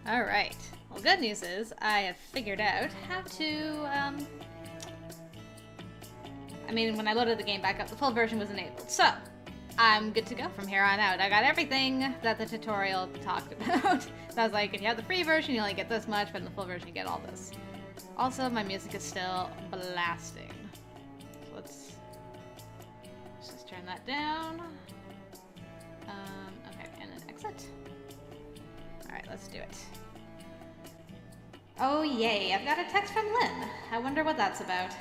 Alright. Well, good news is I have figured out how to, I mean, when I loaded the game back up, the full version was enabled. So, I'm good to go from here on out. I got everything that the tutorial talked about. So I was like, if you have the free version, you only get this much, but in the full version, you get all this. Also, my music is still blasting. So let's just turn that down. Okay, and then exit. Alright, let's do it. Oh yay, I've got a text from Lynn. I wonder what that's about.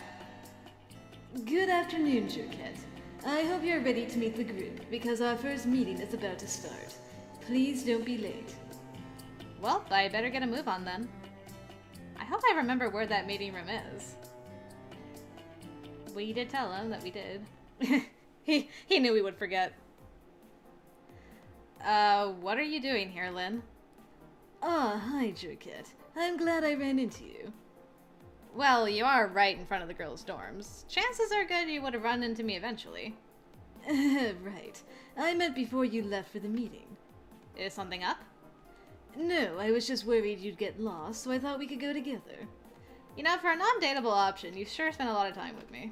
Good afternoon, Jerkette. I hope you're ready to meet the group, because our first meeting is about to start. Please don't be late. Well, I better get a move on then. I hope I remember where that meeting room is. We did tell him that we did. He knew we would forget. What are you doing here, Lynn? Ah, hi, Jerkette. I'm glad I ran into you. Well, you are right in front of the girls' dorms. Chances are good you would have run into me eventually. Right. I meant before you left for the meeting. Is something up? No, I was just worried you'd get lost, so I thought we could go together. You know, for a non-dateable option, you sure spent a lot of time with me.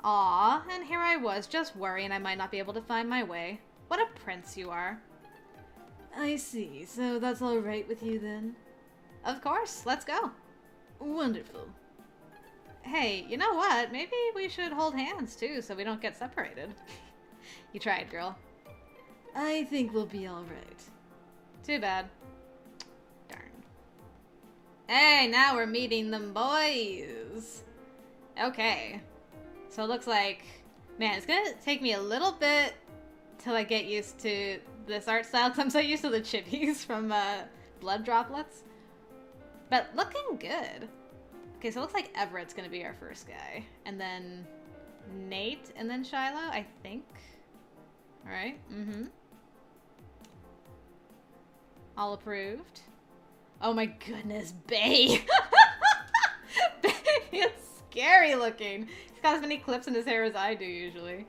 Aw, and here I was, just worrying I might not be able to find my way. What a prince you are. I see, so that's all right with you then? Of course, let's go. Wonderful. Hey, you know what? Maybe we should hold hands too, so we don't get separated. You tried, girl. I think we'll be alright. Too bad. Darn. Hey, now we're meeting them boys. Okay. So it looks like, man, it's gonna take me a little bit till I get used to this art style, because I'm so used to the chippies from Blood Droplets. But looking good. Okay, so it looks like Everett's gonna be our first guy. And then Nate, and then Shiloh, I think. Alright, all approved. Oh my goodness, Bay! Bay is scary looking. He's got as many clips in his hair as I do usually.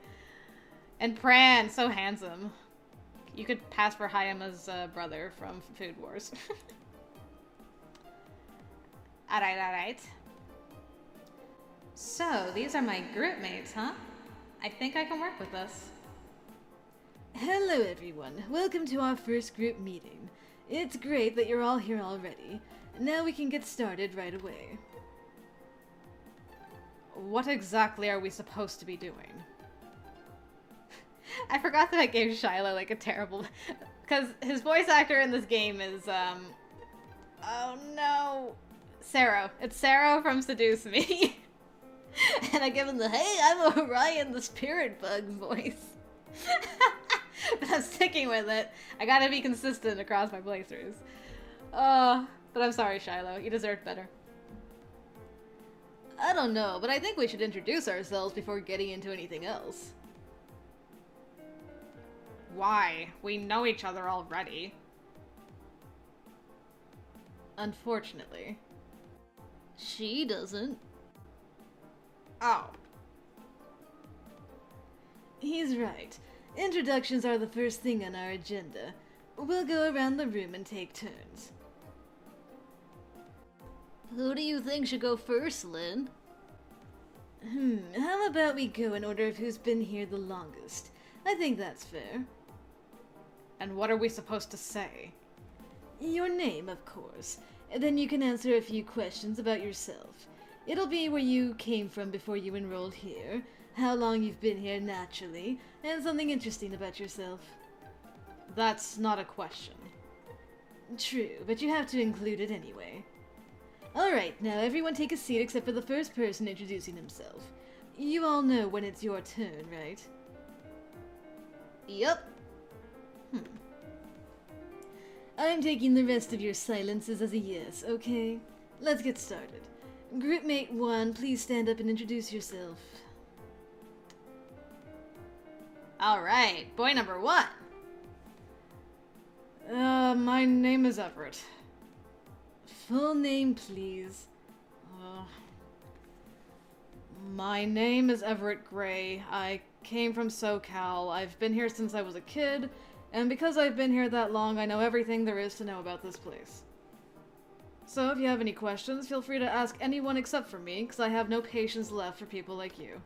And Pran, so handsome. You could pass for Hayama's brother from Food Wars. Alright. So, these are my group mates, huh? I think I can work with this. Hello, everyone. Welcome to our first group meeting. It's great that you're all here already. Now we can get started right away. What exactly are we supposed to be doing? I forgot that I gave Shiloh like a terrible... Because his voice actor in this game is, oh no... Sero. It's Sero from Seduce Me. And I give him the, hey, I'm Orion the Spirit Bug's voice. But I'm sticking with it. I gotta be consistent across my playthroughs. But I'm sorry, Shiloh. You deserved better. I don't know, but I think we should introduce ourselves before getting into anything else. Why? We know each other already. Unfortunately. She doesn't. Oh. He's right. Introductions are the first thing on our agenda. We'll go around the room and take turns. Who do you think should go first, Lynn? How about we go in order of who's been here the longest? I think that's fair. And what are we supposed to say? Your name, of course. Then you can answer a few questions about yourself. It'll be where you came from before you enrolled here, how long you've been here naturally, and something interesting about yourself. That's not a question. True, but you have to include it anyway. Alright, now everyone take a seat except for the first person introducing himself. You all know when it's your turn, right? Yup. I'm taking the rest of your silences as a yes, okay? Let's get started. Groupmate 1, please stand up and introduce yourself. Alright, boy number 1. My name is Everett. Full name, please. My name is Everett Gray. I came from SoCal. I've been here since I was a kid, And because I've been here that long, I know everything there is to know about this place. So if you have any questions, feel free to ask anyone except for me, because I have no patience left for people like you.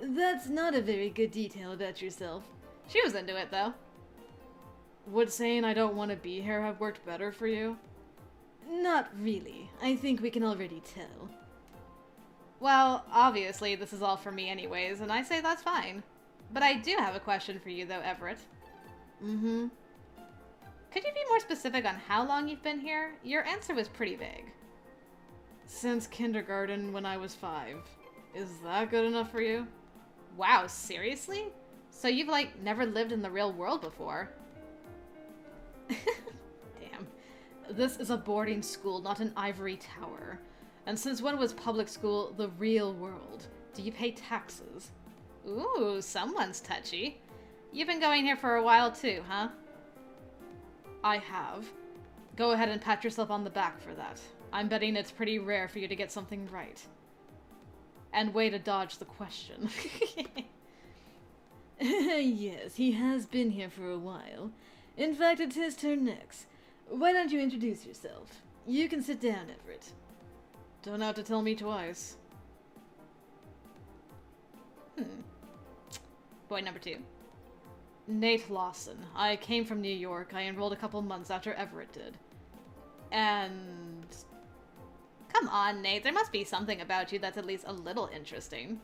That's not a very good detail about yourself. She was into it, though. Would saying I don't want to be here have worked better for you? Not really. I think we can already tell. Well, obviously, this is all for me anyways, and I say that's fine. But I do have a question for you, though, Everett. Mm-hmm. Could you be more specific on how long you've been here? Your answer was pretty vague. Since kindergarten when I was 5. Is that good enough for you? Wow, seriously? So you've, like, never lived in the real world before? Damn. This is a boarding school, not an ivory tower. And since when was public school the real world? Do you pay taxes? Ooh, someone's touchy. You've been going here for a while too, huh? I have. Go ahead and pat yourself on the back for that. I'm betting it's pretty rare for you to get something right. And way to dodge the question. Yes, he has been here for a while. In fact, it's his turn next. Why don't you introduce yourself? You can sit down, Everett. Don't have to tell me twice. Boy number 2. Nate Lawson. I came from New York. I enrolled a couple months after Everett did. And... Come on, Nate. There must be something about you that's at least a little interesting.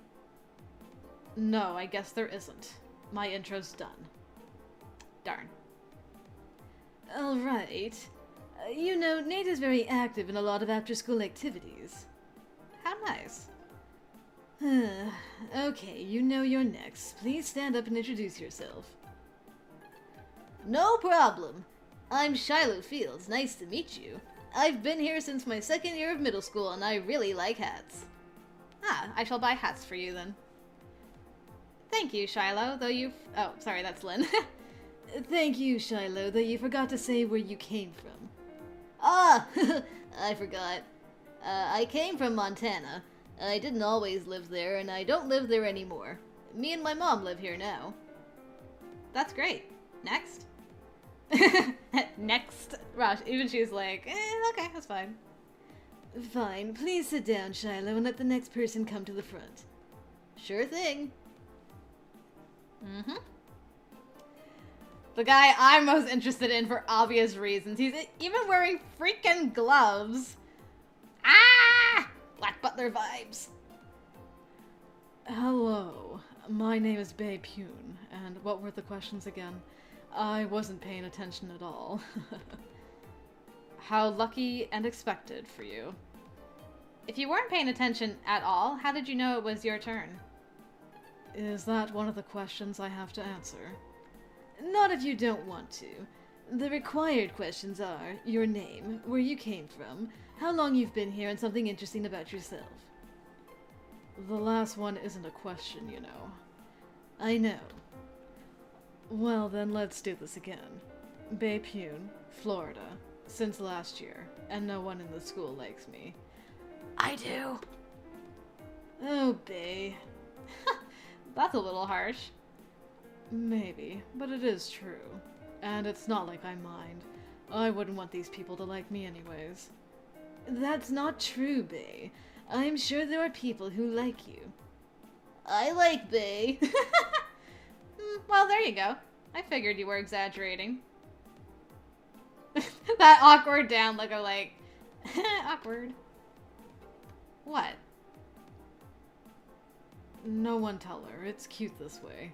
No, I guess there isn't. My intro's done. Darn. Alright. You know, Nate is very active in a lot of after-school activities. How nice. Okay, you know you're next. Please stand up and introduce yourself. No problem. I'm Shiloh Fields. Nice to meet you. I've been here since my 2nd year of middle school, and I really like hats. Ah, I shall buy hats for you then. Thank you, Shiloh, though you've... Oh, sorry, that's Lynn. Thank you, Shiloh, though you forgot to say where you came from. Ah, I forgot. I came from Montana. I didn't always live there, and I don't live there anymore. Me and my mom live here now. That's great. Next. Next. Rush. Even she's like, okay, that's fine. Fine. Please sit down, Shiloh, and let the next person come to the front. Sure thing. Mm-hmm. The guy I'm most interested in for obvious reasons. He's even wearing freaking gloves. Ah! Black Butler vibes. Hello. My name is Bae Pune, and what were the questions again? I wasn't paying attention at all. How lucky and expected for you. If you weren't paying attention at all, how did you know it was your turn? Is that one of the questions I have to answer? Not if you don't want to. The required questions are your name, where you came from, how long you've been here, and something interesting about yourself. The last one isn't a question, you know. I know. Well, then let's do this again. Bae Pune, Florida, since last year, and no one in the school likes me. I do. Oh, Bae. That's a little harsh. Maybe, but it is true. And it's not like I mind. I wouldn't want these people to like me anyways. That's not true, Bae. I'm sure there are people who like you. I like Bae. Well, there you go. I figured you were exaggerating. That awkward down look of like, awkward. What? No one tell her. It's cute this way.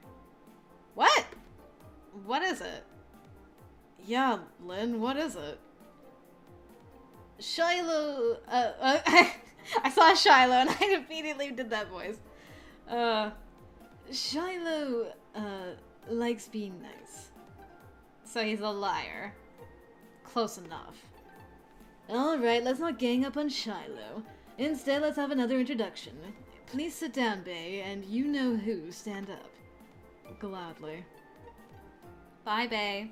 What? What is it? Yeah, Lynn, what is it? Shiloh, I saw Shiloh and I immediately did that voice. Shiloh, likes being nice. So he's a liar. Close enough. Alright, let's not gang up on Shiloh. Instead, let's have another introduction. Please sit down, Bae, and you know who, stand up. Gladly. Bye, Bae.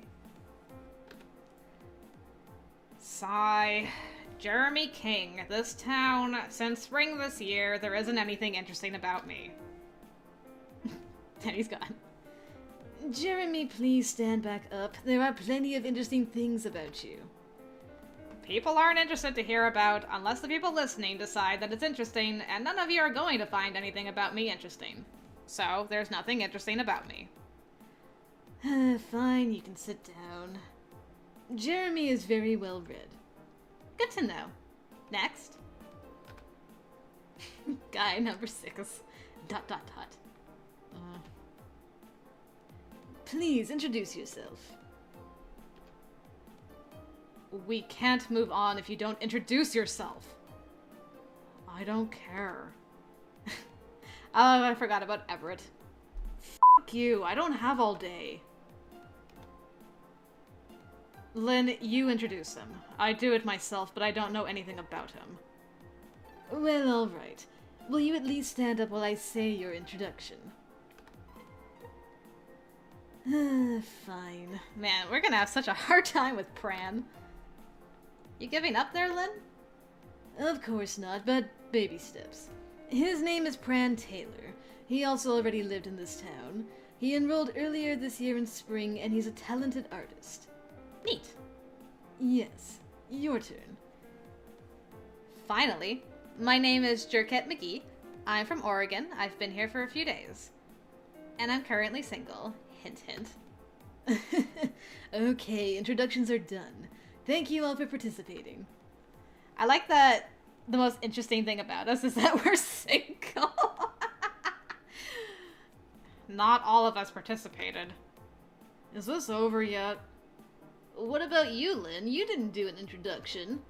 Sigh. Jeremy King. This town. Since spring this year, there isn't anything interesting about me. And he's gone. Jeremy, please stand back up. There are plenty of interesting things about you. People aren't interested to hear about unless the people listening decide that it's interesting, and none of you are going to find anything about me interesting. So, there's nothing interesting about me. Fine, you can sit down. Jeremy is very well read. Good to know. Next. Guy number 6. ... Please introduce yourself. We can't move on if you don't introduce yourself. I don't care. Oh, I forgot about Everett. F*** you, I don't have all day. Lynn, you introduce him. I do it myself, but I don't know anything about him. Well, alright. Will you at least stand up while I say your introduction? Fine. Man, we're gonna have such a hard time with Pran. You giving up there, Lynn? Of course not, but baby steps. His name is Pran Taylor. He also already lived in this town. He enrolled earlier this year in spring, and he's a talented artist. Neat. Yes, your turn. Finally. My name is Jerkette McGee. I'm from Oregon. I've been here for a few days. And I'm currently single. Hint, hint. Okay, introductions are done. Thank you all for participating. I like that the most interesting thing about us is that we're single. Not all of us participated. Is this over yet? What about you, Lynn? You didn't do an introduction.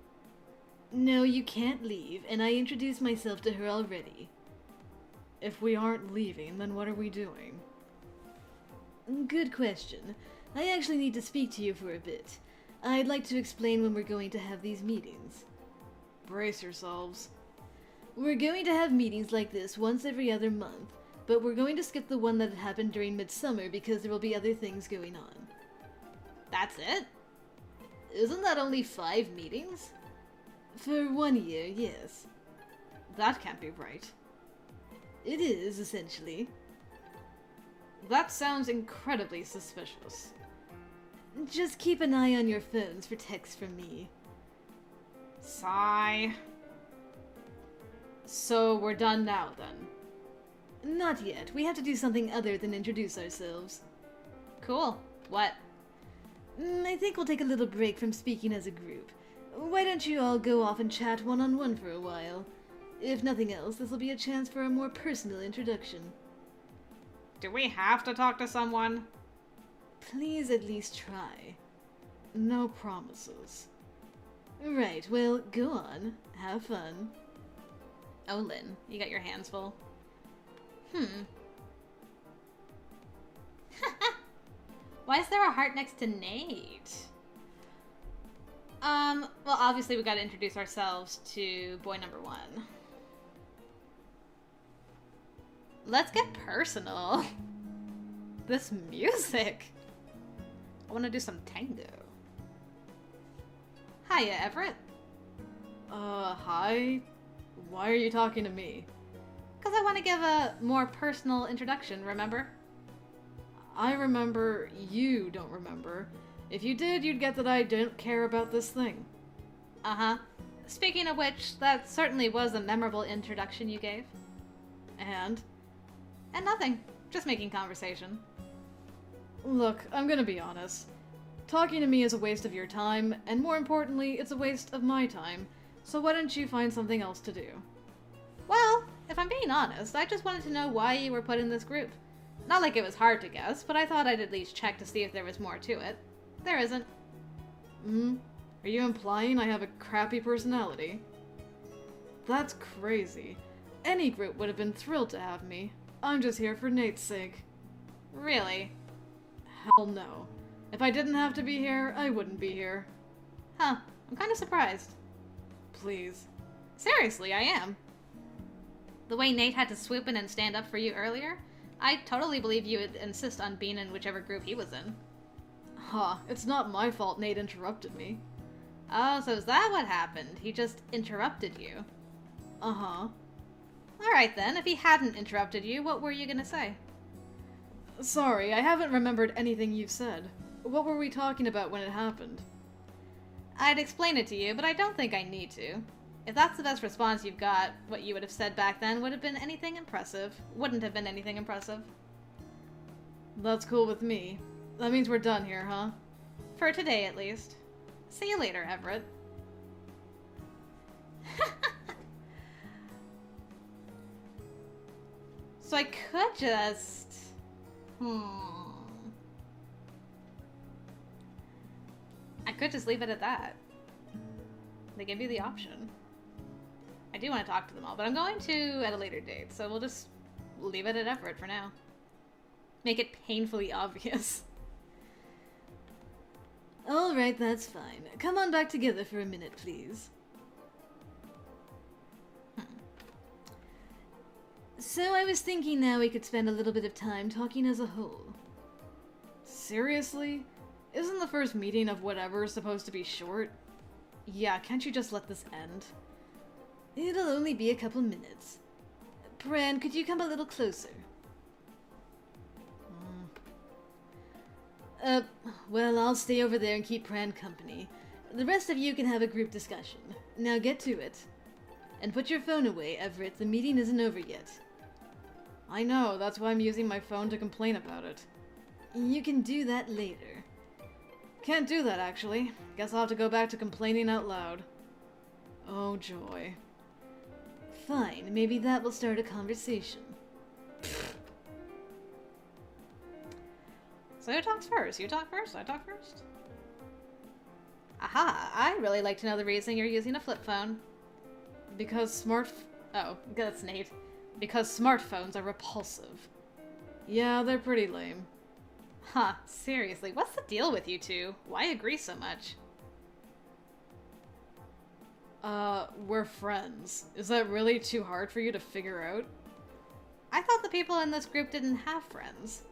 No, you can't leave, and I introduced myself to her already. If we aren't leaving, then what are we doing? Good question. I actually need to speak to you for a bit. I'd like to explain when we're going to have these meetings. Brace yourselves. We're going to have meetings like this once every other month, but we're going to skip the one that happened during midsummer because there will be other things going on. That's it? Isn't that only 5 meetings? For 1 year, yes. That can't be right. It is, essentially. That sounds incredibly suspicious. Just keep an eye on your phones for texts from me. Sigh. So we're done now, then? Not yet. We have to do something other than introduce ourselves. Cool. What? I think we'll take a little break from speaking as a group. Why don't you all go off and chat one-on-one for a while? If nothing else, this will be a chance for a more personal introduction. Do we have to talk to someone? Please at least try. No promises. Right, well, go on. Have fun. Oh, Lynn, you got your hands full. Why is there a heart next to Nate? Well, obviously we gotta introduce ourselves to boy number 1. Let's get personal. This music. I want to do some tango. Hiya, Everett. Hi? Why are you talking to me? Because I want to give a more personal introduction, remember? I remember, you don't remember. If you did, you'd get that I don't care about this thing. Uh-huh. Speaking of which, that certainly was a memorable introduction you gave. And? And nothing. Just making conversation. Look, I'm gonna be honest. Talking to me is a waste of your time, and more importantly, it's a waste of my time. So why don't you find something else to do? Well, if I'm being honest, I just wanted to know why you were put in this group. Not like it was hard to guess, but I thought I'd at least check to see if there was more to it. There isn't. Are you implying I have a crappy personality? That's crazy. Any group would have been thrilled to have me. I'm just here for Nate's sake. Really? Hell no. If I didn't have to be here, I wouldn't be here. Huh. I'm kind of surprised. Please. Seriously, I am. The way Nate had to swoop in and stand up for you earlier, I totally believe you would insist on being in whichever group he was in. Huh, it's not my fault Nate interrupted me. Oh, so is that what happened? He just interrupted you? Uh-huh. Alright then, if he hadn't interrupted you, what were you gonna say? Sorry, I haven't remembered anything you've said. What were we talking about when it happened? I'd explain it to you, but I don't think I need to. If that's the best response you've got, what you would have said back then would have been anything impressive. Wouldn't have been anything impressive. That's cool with me. That means we're done here, huh? For today, at least. See you later, Everett. So I could just... I could just leave it at that. They give you the option. I do want to talk to them all, but I'm going to at a later date, so we'll just leave it at Everett for now. Make it painfully obvious. Alright, that's fine. Come on back together for a minute, please. So I was thinking now we could spend a little bit of time talking as a whole. Seriously? Isn't the first meeting of whatever supposed to be short? Yeah, can't you just let this end? It'll only be a couple minutes. Pran, could you come a little closer? Well, I'll stay over there and keep Pran company. The rest of you can have a group discussion. Now get to it. And put your phone away, Everett. The meeting isn't over yet. I know, that's why I'm using my phone to complain about it. You can do that later. Can't do that, actually. Guess I'll have to go back to complaining out loud. Oh, joy. Fine, maybe that will start a conversation. So who talks first? You talk first? I talk first? Aha! I really like to know the reason you're using a flip phone. Because Oh, that's Nate. Because smartphones are repulsive. Yeah, they're pretty lame. Huh, seriously, what's the deal with you two? Why agree so much? We're friends. Is that really too hard for you to figure out? I thought the people in this group didn't have friends.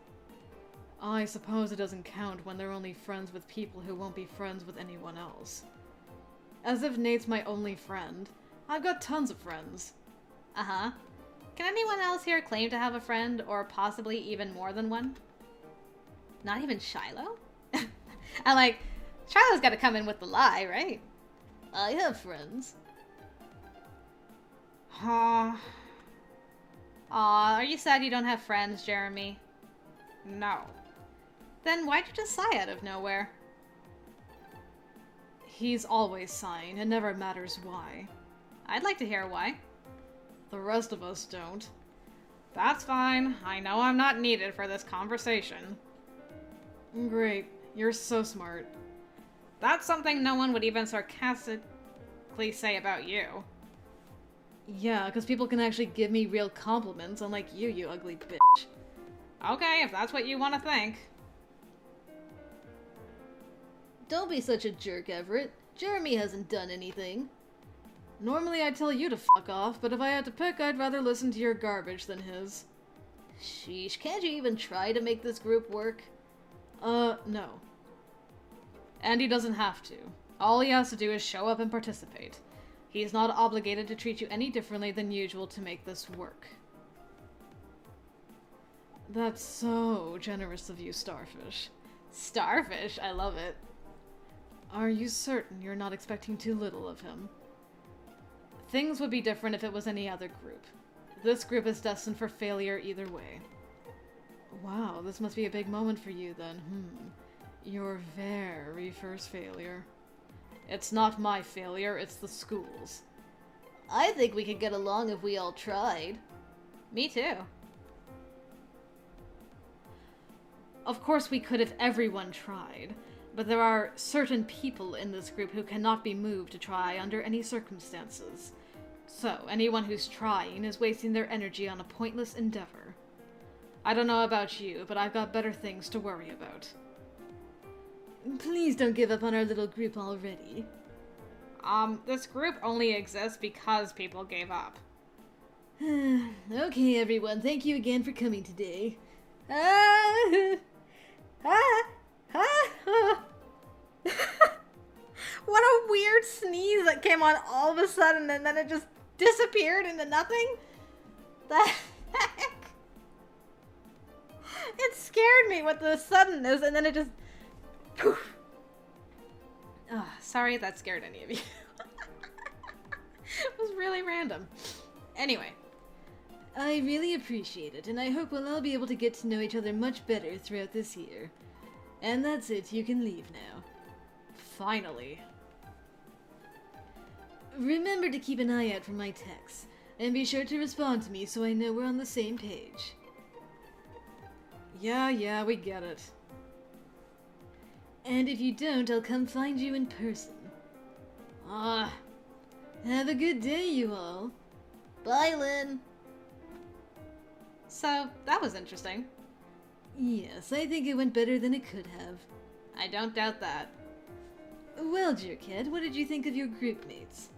I suppose it doesn't count when they're only friends with people who won't be friends with anyone else. As if Nate's my only friend. I've got tons of friends. Uh-huh. Can anyone else here claim to have a friend, or possibly even more than one? Not even Shiloh? Shiloh's gotta come in with the lie, right? I have friends. Huh. Aw, are you sad you don't have friends, Jeremy? No. Then why'd you just sigh out of nowhere? He's always sighing. It never matters why. I'd like to hear why. The rest of us don't. That's fine. I know I'm not needed for this conversation. Great. You're so smart. That's something no one would even sarcastically say about you. Yeah, because people can actually give me real compliments, unlike you, you ugly bitch. Okay, if that's what you want to think. Don't be such a jerk, Everett. Jeremy hasn't done anything. Normally I'd tell you to fuck off, but if I had to pick, I'd rather listen to your garbage than his. Sheesh, can't you even try to make this group work? No. And he doesn't have to. All he has to do is show up and participate. He's not obligated to treat you any differently than usual to make this work. That's so generous of you, Starfish. Starfish? I love it. Are you certain you're not expecting too little of him? Things would be different if it was any other group. This group is destined for failure either way. Wow, this must be a big moment for you then. Your very first failure. It's not my failure, it's the school's. I think we could get along if we all tried. Me too. Of course we could if everyone tried, but there are certain people in this group who cannot be moved to try under any circumstances. So, anyone who's trying is wasting their energy on a pointless endeavor. I don't know about you, but I've got better things to worry about. Please don't give up on our little group already. This group only exists because people gave up. Okay, everyone, thank you again for coming today. What a weird sneeze that came on all of a sudden and then it just disappeared into nothing? The heck? It scared scared me with the suddenness, and then it just... Poof. Oh, sorry if that scared any of you. It was really random. Anyway. I really appreciate it, and I hope we'll all be able to get to know each other much better throughout this year. And that's it, you can leave now. Finally. Remember to keep an eye out for my texts, and be sure to respond to me so I know we're on the same page. Yeah, we get it. And if you don't, I'll come find you in person. Ah. Have a good day, you all. Bye, Lynn. So, that was interesting. Yes, I think it went better than it could have. I don't doubt that. Well, Jerkhead, what did you think of your group mates?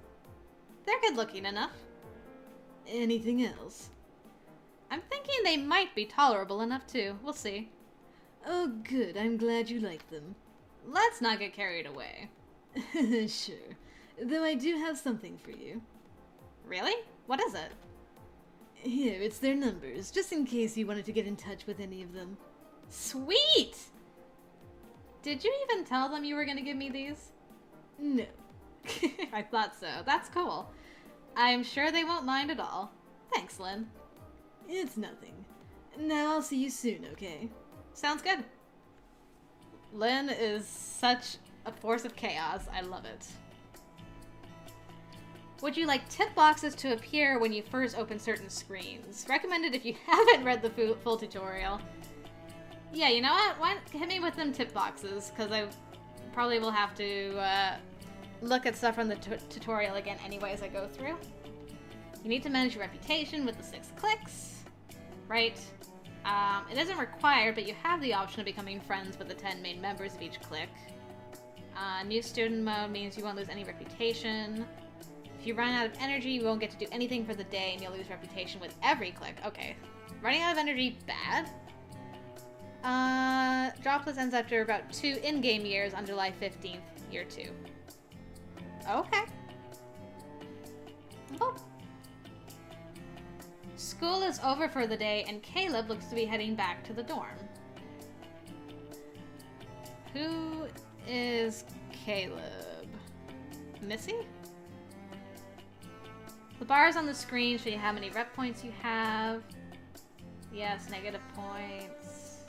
They're good looking enough. Anything else? I'm thinking they might be tolerable enough too. We'll see. Oh, good. I'm glad you like them. Let's not get carried away. Sure. Though I do have something for you. Really? What is it? Here, it's their numbers, just in case you wanted to get in touch with any of them. Sweet! Did you even tell them you were going to give me these? No. I thought so. That's cool. I'm sure they won't mind at all. Thanks, Lynn. It's nothing. Now I'll see you soon, okay? Sounds good. Lynn is such a force of chaos. I love it. Would you like tip boxes to appear when you first open certain screens? Recommended if you haven't read the full tutorial. Yeah, you know what? Hit me with them tip boxes, because I probably will have to look at stuff from the tutorial again anyway as I go through. You need to manage your reputation with the 6 clicks, right? It isn't required, but you have the option of becoming friends with the 10 main members of each click. New student mode means you won't lose any reputation. If you run out of energy, you won't get to do anything for the day, and you'll lose reputation with every click. Okay. Running out of energy, bad. Droplets ends after about 2 in-game years on July 15th, year 2. Okay. Oh. School is over for the day, and Caleb looks to be heading back to the dorm. Who is Caleb? Missy? The bars on the screen show you how many rep points you have. Yes, negative points.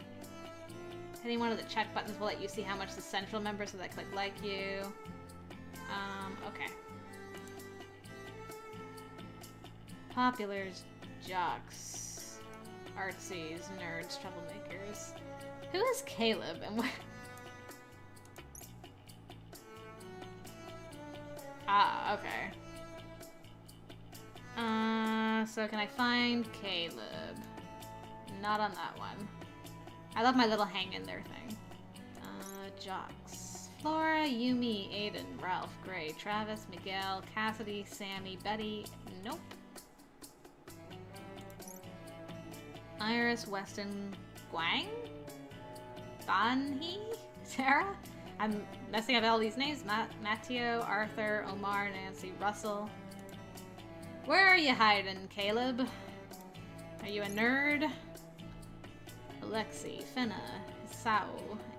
Hitting one of the check buttons will let you see how much the central members of that click like you. Okay. Populars, jocks, artsies, nerds, troublemakers. Who is Caleb and what? Ah, okay. So can I find Caleb? Not on that one. I love my little hang in there thing. Jocks. Flora, Yumi, Aiden, Ralph, Gray, Travis, Miguel, Cassidy, Sammy, Betty. Nope. Iris, Weston, Guang? Banhee? Sarah? I'm messing up all these names. Matteo, Arthur, Omar, Nancy, Russell. Where are you hiding, Caleb? Are you a nerd? Alexi, Finna, Sao,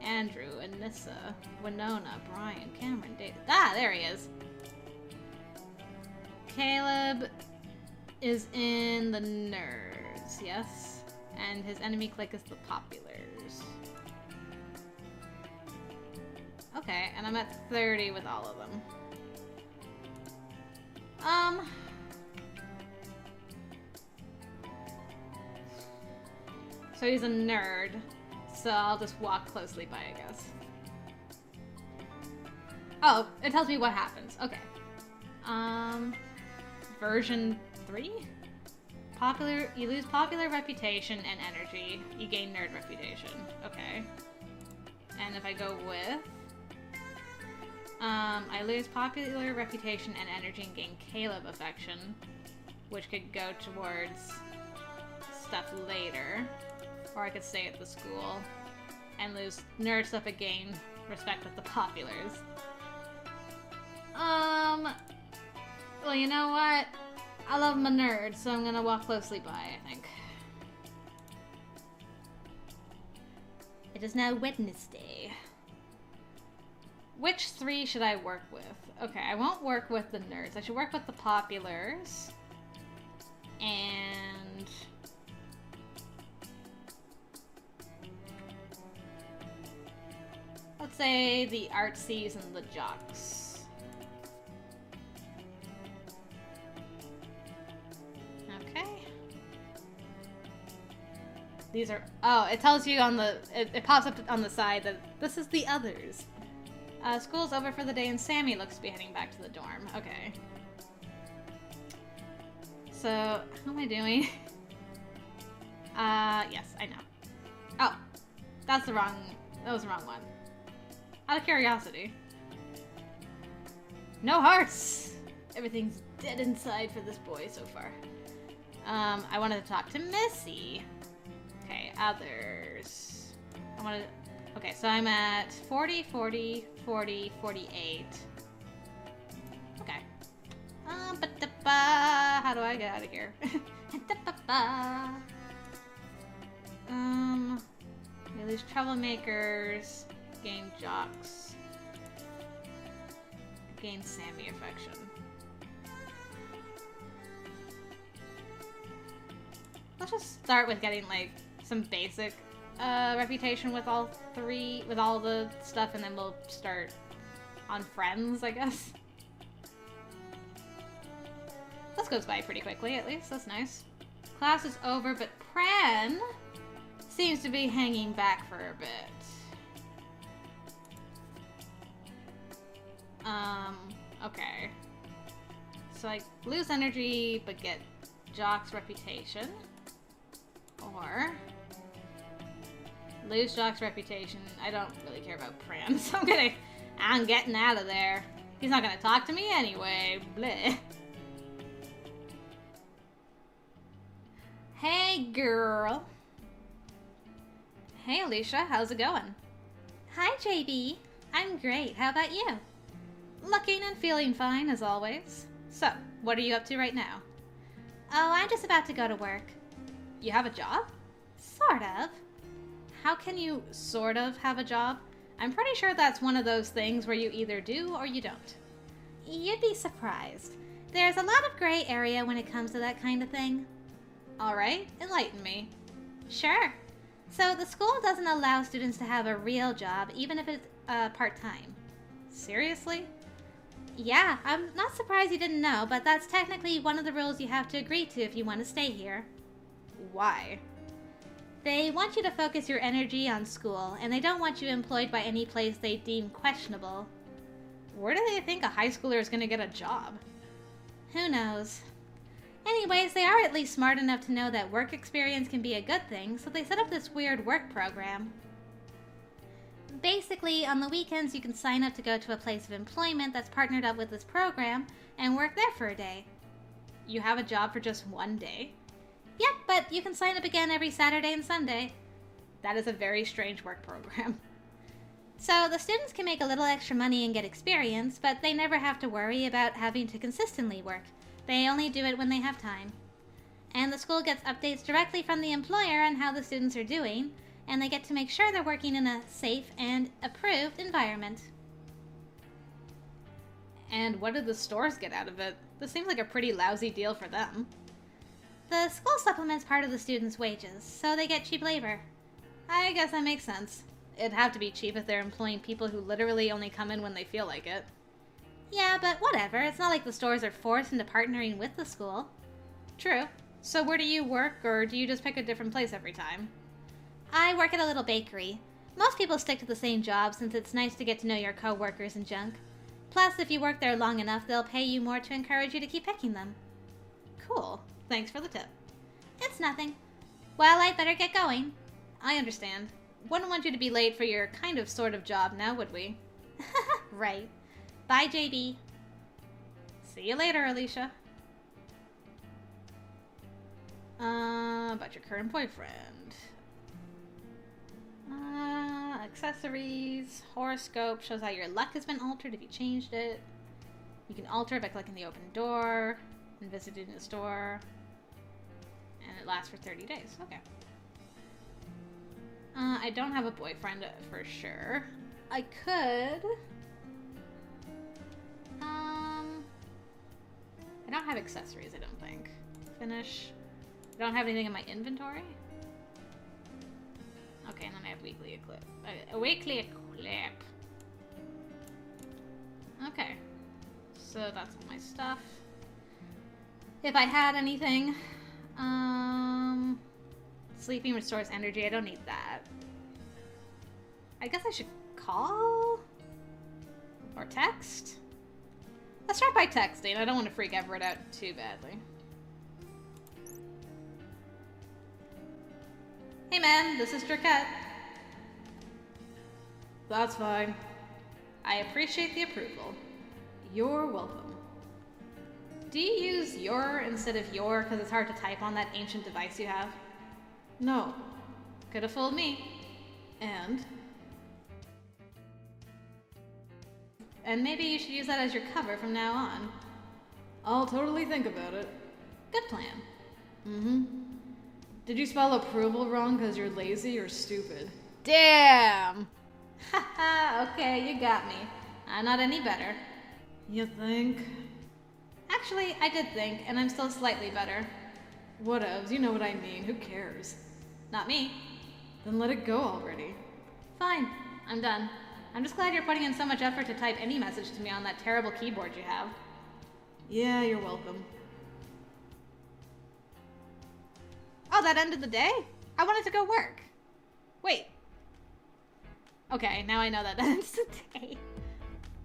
Andrew, Anissa, Winona, Brian, Cameron, David. Ah, there he is. Caleb is in the nerds, yes? And his enemy clique is the populars. Okay, and I'm at 30 with all of them. So he's a nerd, so I'll just walk closely by, I guess. Oh, it tells me what happens. Okay. Version 3? You lose popular reputation and energy. You gain nerd reputation. Okay. And if I go with... I lose popular reputation and energy and gain Caleb affection, which could go towards stuff later. Or I could stay at the school and lose nerd stuff and gain respect with the populars. Well, you know what? I love my nerds, so I'm gonna walk closely by, I think. It is now Wednesday. Which 3 should I work with? Okay, I won't work with the nerds. I should work with the populars. And... let's say the artsies and the jocks. Okay. These are... oh, it tells you on the... It pops up on the side that this is the others. School's over for the day and Sammy looks to be heading back to the dorm. Okay. So, how am I doing? Yes, I know. Oh, that's the wrong... that was the wrong one. Out of curiosity. No hearts! Everything's dead inside for this boy so far. I wanted to talk to Missy. Okay, others. I wanted... okay, so I'm at 40, 40, 40, 48. Okay. How do I get out of here? Yeah, these troublemakers, gain jocks, gain Sammy affection. Let's just start with getting like some basic reputation with all 3, with all the stuff, and then we'll start on friends, I guess. This goes by pretty quickly, at least. That's nice. Class is over, but Pran seems to be hanging back for a bit. Okay. So I lose energy, but get Jock's reputation. Or... lose Jock's reputation. I don't really care about Pran, so I'm getting out of there. He's not gonna talk to me anyway. Bleh. Hey, girl. Hey, Alicia. How's it going? Hi, JB. I'm great. How about you? Looking and feeling fine, as always. So, what are you up to right now? Oh, I'm just about to go to work. You have a job? Sort of. How can you sort of have a job? I'm pretty sure that's one of those things where you either do or you don't. You'd be surprised. There's a lot of gray area when it comes to that kind of thing. Alright, enlighten me. Sure. So the school doesn't allow students to have a real job, even if it's part-time. Seriously? Yeah, I'm not surprised you didn't know, but that's technically one of the rules you have to agree to if you want to stay here. Why? They want you to focus your energy on school, and they don't want you employed by any place they deem questionable. Where do they think a high schooler is going to get a job? Who knows? Anyways, they are at least smart enough to know that work experience can be a good thing, so they set up this weird work program. Basically, on the weekends you can sign up to go to a place of employment that's partnered up with this program and work there for a day. You have a job for just one day? Yep, but you can sign up again every Saturday and Sunday. That is a very strange work program. So the students can make a little extra money and get experience, but they never have to worry about having to consistently work. They only do it when they have time. And the school gets updates directly from the employer on how the students are doing, and they get to make sure they're working in a safe and approved environment. And what did the stores get out of it? This seems like a pretty lousy deal for them. The school supplements part of the students' wages, so they get cheap labor. I guess that makes sense. It'd have to be cheap if they're employing people who literally only come in when they feel like it. Yeah, but whatever. It's not like the stores are forced into partnering with the school. True. So where do you work, or do you just pick a different place every time? I work at a little bakery. Most people stick to the same job since it's nice to get to know your co-workers and junk. Plus, if you work there long enough, they'll pay you more to encourage you to keep picking them. Cool. Thanks for the tip. It's nothing. Well, I'd better get going. I understand. Wouldn't want you to be late for your kind of sort of job now, would we? Right. Bye, JB. See you later, Alicia. About your current boyfriend. Accessories. Horoscope shows how your luck has been altered if you changed it. You can alter it by clicking the open door and visiting the store. And it lasts for 30 days. Okay. I don't have a boyfriend for sure. I could... I don't have accessories, I don't think. Finish. I don't have anything in my inventory. Okay, and then I have weekly eclipse. A weekly eclipse. Okay. So that's all my stuff. If I had anything, sleeping restores energy. I don't need that. I guess I should call? Or text? Let's start by texting. I don't want to freak Everett out too badly. Hey man, this is Jerky. That's fine. I appreciate the approval. You're welcome. Do you use your instead of your because it's hard to type on that ancient device you have? No. Could have fooled me. And maybe you should use that as your cover from now on. I'll totally think about it. Good plan. Mm-hmm. Did you spell approval wrong because you're lazy or stupid? Damn! Haha, okay, you got me. I'm not any better. You think? Actually, I did think, and I'm still slightly better. Whatevs, you know what I mean. Who cares? Not me. Then let it go already. Fine, I'm done. I'm just glad you're putting in so much effort to type any message to me on that terrible keyboard you have. Yeah, you're welcome. Oh, that ended the day? I wanted to go work. Wait. Okay, now I know that ends the day.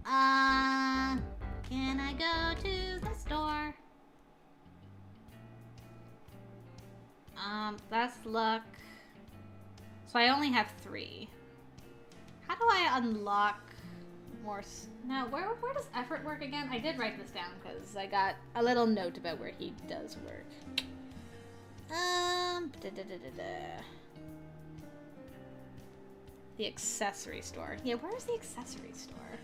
Can I go to the store? That's luck. So I only have 3. How do I unlock more? Now, where does Everett work again? I did write this down because I got a little note about where he does work. The accessory store. Yeah, where's the accessory store?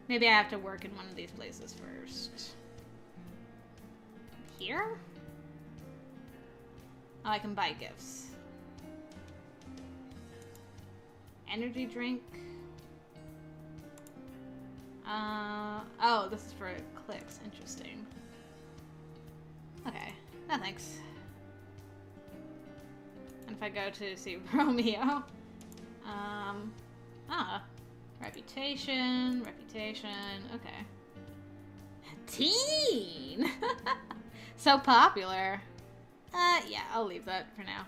Maybe I have to work in one of these places first. Here? Oh, I can buy gifts. Energy drink. Oh, this is for clicks. Interesting. Okay. No thanks. And if I go to see Romeo, reputation, okay. Teen! So popular. Yeah, I'll leave that for now.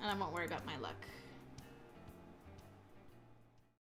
And I won't worry about my luck.